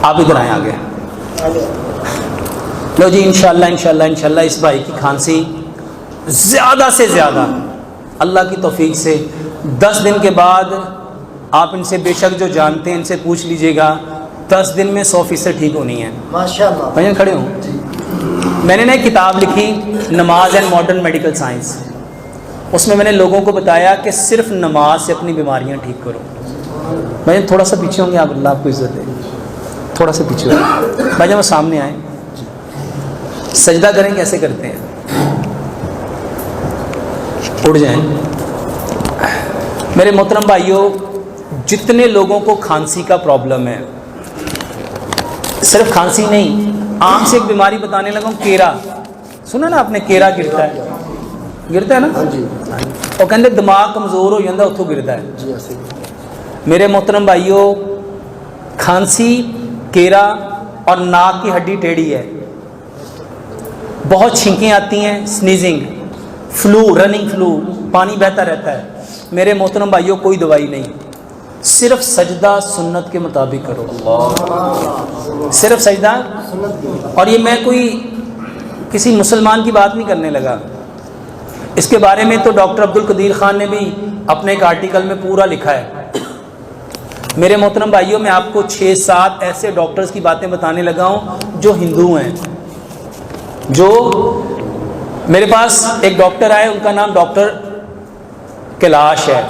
آپ ادھر آئیں آگے. لو جی انشاءاللہ اس بھائی کی کھانسی زیادہ سے زیادہ اللہ کی توفیق سے 10 دن کے بعد آپ ان سے بے شک جو جانتے ہیں ان سے پوچھ لیجئے گا 10 دن میں 100% ٹھیک ہونی ہے. ماشاءاللہ. بھائی کھڑے ہوں. میں نے نا ایک کتاب لکھی نماز اینڈ ماڈرن میڈیکل سائنس. اس میں نے لوگوں کو بتایا کہ صرف نماز سے اپنی بیماریاں ٹھیک کرو. بھائی تھوڑا سا پیچھے ہوں گے آپ, اللہ آپ کو عزت دے, تھوڑا سا پیچھے ہوں. بھائی جب وہ سامنے آئیں سجدہ کریں کیسے کرتے ہیں, اٹھ جائیں. میرے محترم بھائیوں, جتنے لوگوں کو کھانسی کا پرابلم ہے, صرف کھانسی نہیں, عام سے ایک بیماری بتانے لگا ہوں, کیرا. سنا نا آپ نے, کیرا گرتا ہے نا, وہ کہتے دماغ کمزور ہو جاتا اتوں گرتا ہے. میرے محترم بھائیوں, کھانسی, کیرا اور ناک کی ہڈی ٹیڑھی ہے, بہت چھینکیں آتی ہیں, سنیزنگ, فلو, رننگ فلو, پانی بہتا رہتا ہے. میرے محترم بھائیوں کوئی دوائی نہیں, صرف سجدہ سنت کے مطابق کرو, صرف سجدہ. اور یہ میں کوئی کسی مسلمان کی بات نہیں کرنے لگا, اس کے بارے میں تو ڈاکٹر عبد القدیر خان نے بھی اپنے ایک آرٹیکل میں پورا لکھا ہے. میرے محترم بھائیوں, میں آپ کو 6-7 ایسے ڈاکٹرز کی باتیں بتانے لگا ہوں جو ہندو ہیں. جو میرے پاس ایک ڈاکٹر آئے, ان کا نام ڈاکٹر کیلاش ہے.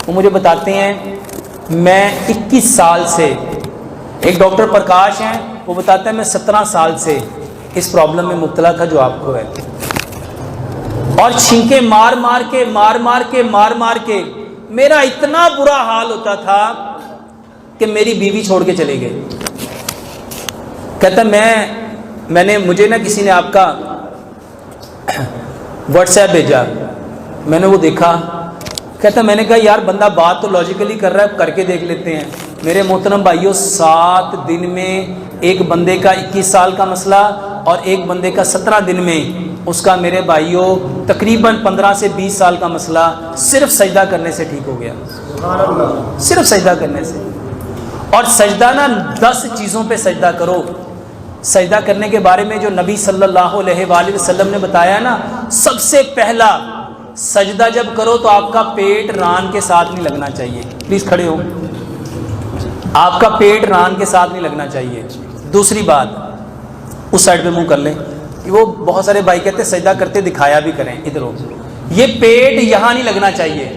وہ مجھے بتاتے ہیں میں 21 سال سے, ایک ڈاکٹر پرکاش ہیں, وہ بتاتے ہیں میں 17 سال سے اس پرابلم میں مبتلا تھا جو آپ کو ہے, اور چھینکیں مار مار کے میرا اتنا برا حال ہوتا تھا کہ میری بیوی چھوڑ کے چلے گئے. کہتا مجھے نا کسی نے آپ کا واٹس ایپ بھیجا, میں نے وہ دیکھا. کہتا میں نے کہا یار بندہ بات تو لاجیکلی کر رہا ہے, کر کے دیکھ لیتے ہیں. میرے محترم بھائیوں, 7 دن میں ایک بندے کا 21 سال کا مسئلہ اور ایک بندے کا 17 دن میں اس کا میرے بھائیوں تقریباً 15 سے 20 سال کا مسئلہ صرف سجدہ کرنے سے ٹھیک ہو گیا. صرف سجدہ کرنے سے. اور سجدہ نا 10 چیزوں پہ سجدہ کرو. سجدہ کرنے کے بارے میں جو نبی صلی اللہ علیہ وآلہ وسلم نے بتایا نا, سب سے پہلا سجدہ جب کرو تو آپ کا پیٹ ران کے ساتھ نہیں لگنا چاہیے. پلیز کھڑے ہو, آپ کا پیٹ ران کے ساتھ نہیں لگنا چاہیے. دوسری بات, اس سائڈ پہ منہ کر لیں. وہ بہت سارے بھائی کہتے ہیں سجدہ کرتے دکھایا بھی کریں, ادھر ہو, یہ پیٹ یہاں نہیں لگنا چاہیے.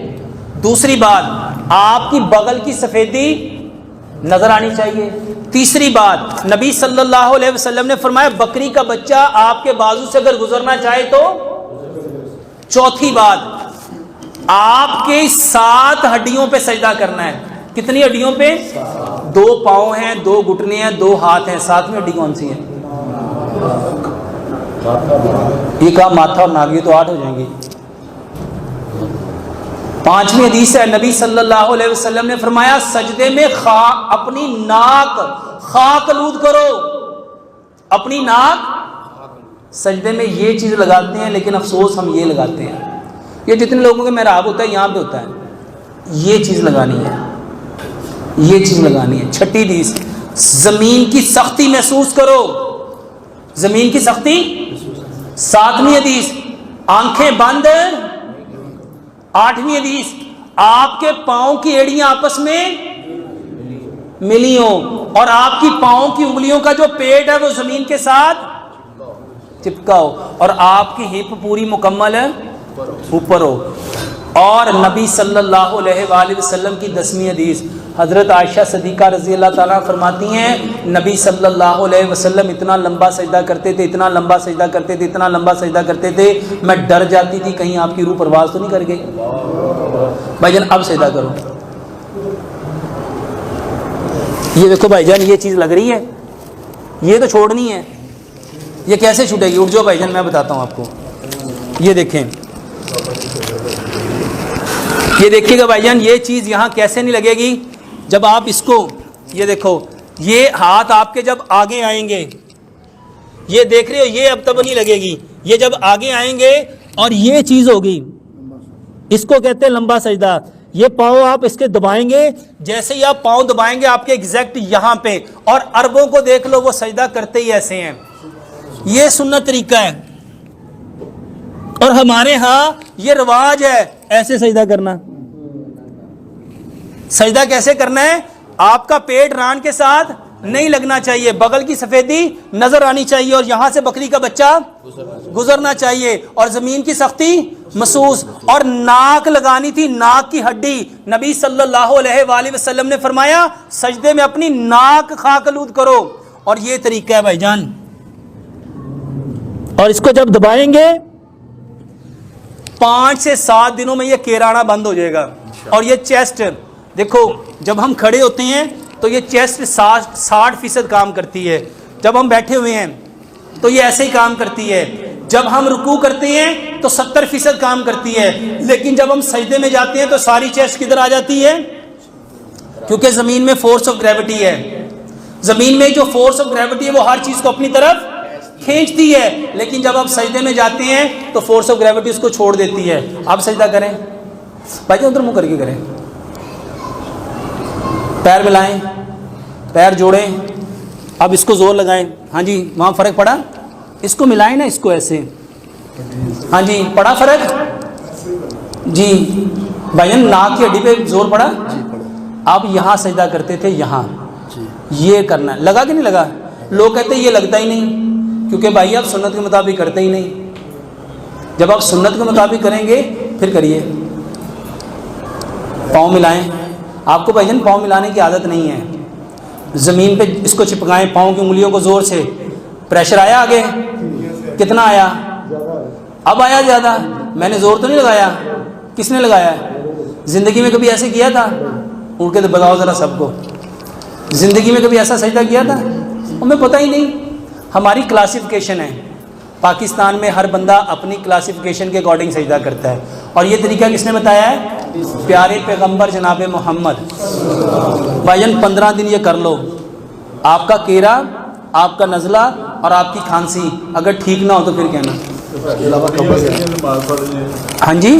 دوسری بات, آپ کی بغل کی سفیدی نظر آنی چاہیے. تیسری بات, نبی صلی اللہ علیہ وسلم نے فرمایا بکری کا بچہ آپ کے بازو سے اگر گزرنا چاہے تو. چوتھی بات, آپ کے 7 ہڈیوں پہ سجدہ کرنا ہے. کتنی ہڈیوں پہ؟ 2 پاؤں ہیں, 2 گھٹنے ہیں, 2 ہاتھ ہیں. 7ویں ہڈی کون سی ہے؟ یہ کہا ماتھا اور ناک, یہ تو 8 ہو جائیں گی. 5ویں حدیث ہے, نبی صلی اللہ علیہ وسلم نے فرمایا سجدے میں اپنی ناک خاک آلود کرو. اپنی ناک سجدے میں یہ چیز لگاتے ہیں, لیکن افسوس ہم یہ لگاتے ہیں. یہ جتنے لوگوں کے محراب ہوتا ہے یہاں پہ ہوتا ہے, یہ چیز لگانی ہے, یہ چیز لگانی ہے. 6ٹھی حدیث, زمین کی سختی محسوس کرو. زمین کی سختی. 7ویں حدیث, آنکھیں بند. 8ویں حدیث, آپ کے پاؤں کی ایڑیاں آپس میں ملی ہوں اور آپ کی پاؤں کی انگلیوں کا جو پیٹ ہے وہ زمین کے ساتھ چپکا ہو, اور آپ کی ہپ پوری مکمل ہے اوپر ہو. اور نبی صلی اللہ علیہ وآلہ وسلم کی 10ویں حدیث, حضرت عائشہ صدیقہ رضی اللہ تعالیٰ فرماتی ہیں نبی صلی اللہ علیہ وسلم اتنا لمبا سجدہ کرتے تھے, اتنا لمبا سجدہ کرتے تھے, اتنا لمبا سجدہ کرتے تھے, میں ڈر جاتی تھی کہیں آپ کی روح پرواز تو نہیں کر گئی. بھائی جان اب سجدہ کرو. یہ دیکھو بھائی جان, یہ چیز لگ رہی ہے, یہ تو چھوڑنی ہے. یہ کیسے چھوٹے گی؟ اٹھ جاؤ بھائی جان, میں بتاتا ہوں آپ کو. یہ دیکھیں, یہ دیکھیے گا بھائی جان, یہ چیز یہاں کیسے نہیں لگے گی جب آپ اس کو, یہ دیکھو, یہ ہاتھ آپ کے جب آگے آئیں گے, یہ دیکھ رہے ہو, یہ اب تب نہیں لگے گی. یہ جب آگے آئیں گے اور یہ چیز ہوگی, اس کو کہتے ہیں لمبا سجدہ. یہ پاؤں آپ اس کے دبائیں گے, جیسے ہی آپ پاؤں دبائیں گے آپ کے ایگزیکٹ یہاں پہ, اور عربوں کو دیکھ لو وہ سجدہ کرتے ہی ایسے ہیں. یہ سنت طریقہ ہے, اور ہمارے ہاں یہ رواج ہے ایسے سجدہ کرنا. سجدہ کیسے کرنا ہے؟ آپ کا پیٹ ران کے ساتھ نہیں لگنا چاہیے, بغل کی سفیدی نظر آنی چاہیے, اور یہاں سے بکری کا بچہ گزرنا چاہیے, اور زمین کی سختی محسوس, اور ناک لگانی تھی, ناک کی ہڈی. نبی صلی اللہ علیہ وآلہ وسلم نے فرمایا سجدے میں اپنی ناک خاک آلود کرو, اور یہ طریقہ ہے بھائی جان. اور اس کو جب دبائیں گے 5 سے 7 دنوں میں یہ کیرانا بند ہو جائے گا. اور یہ چیسٹ دیکھو, جب ہم کھڑے ہوتے ہیں تو یہ چیسٹ 60% کام کرتی ہے, جب ہم بیٹھے ہوئے ہیں تو یہ ایسے ہی کام کرتی ہے, جب ہم رکوع کرتے ہیں تو 70% کام کرتی ہے, لیکن جب ہم سجدے میں جاتے ہیں تو ساری چیسٹ کدھر آ جاتی ہے؟ کیونکہ زمین میں فورس آف گریوٹی ہے. زمین میں جو فورس آف گریوٹی ہے وہ ہر چیز کو اپنی طرف کھینچتی ہے, لیکن جب آپ سجدے میں جاتے ہیں تو فورس آف گریوٹی اس کو چھوڑ دیتی ہے. آپ سجدہ کریں بھائی جان, ادھر منہ کر کے کریں, پیر ملائیں, پیر جوڑیں, اب اس کو زور لگائیں. ہاں جی, وہاں فرق پڑا؟ اس کو ملائیں نا, اس کو ایسے. ہاں جی, پڑا فرق؟ جی بھائی جان, ناک کی ہڈی پہ زور پڑا؟ آپ یہاں سجدہ کرتے تھے, یہاں یہ کرنا ہے. لگا کہ نہیں لگا؟ لوگ کہتے ہیں یہ لگتا ہی نہیں, کیونکہ بھائی آپ سنت کے مطابق کرتے ہی نہیں. جب آپ سنت کے مطابق کریں گے پھر کریے. پاؤں ملائیں. آپ کو بھائی جان پاؤں ملانے کی عادت نہیں ہے, زمین پہ اس کو چپکائیں, پاؤں کی انگلیوں کو زور سے. پریشر آیا آگے؟ کتنا آیا؟ اب آیا زیادہ. میں نے زور تو نہیں لگایا, کس نے لگایا ہے؟ زندگی میں کبھی ایسے کیا تھا؟ اٹھ کے تو بتاؤ ذرا سب کو, زندگی میں کبھی ایسا سجدہ کیا تھا؟ ہمیں پتہ ہی نہیں. ہماری کلاسیفیکیشن ہے, پاکستان میں ہر بندہ اپنی کلاسیفیکیشن کے اکارڈنگ سجدہ کرتا ہے. اور یہ طریقہ کس نے بتایا ہے؟ پیارے پیغمبر جناب محمد. بھائی جان 15 دن یہ کر لو, آپ کا کیرا, آپ کا نزلہ اور آپ کی کھانسی اگر ٹھیک نہ ہو تو پھر کہنا. ہاں جی,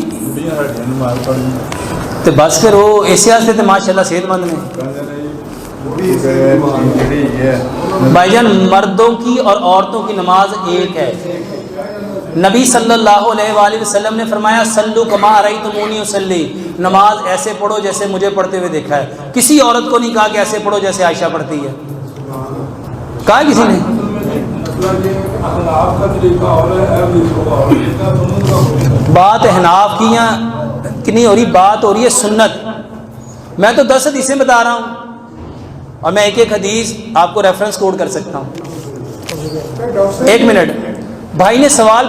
تو بس پھر وہ ایسے آستے تھے ماشاء اللہ صحت مند نے. بھائی جان مردوں کی اور عورتوں کی نماز ایک ہے. نبی صلی اللہ علیہ وآلہ وسلم نے فرمایا صلو کما رأیتمونی اصلی, نماز ایسے پڑھو جیسے مجھے پڑھتے ہوئے دیکھا ہے. کسی عورت کو نہیں کہا کہ ایسے پڑھو جیسے عائشہ پڑھتی ہے, کہا کسی نے؟ بات احناف کی نہیں ہو رہی, بات ہو رہی ہے سنت. میں تو 10 حدیثیں بتا رہا ہوں, اور میں ایک حدیث آپ کو ریفرنس کوڈ کر سکتا ہوں. 1 منٹ, بھائی نے سوال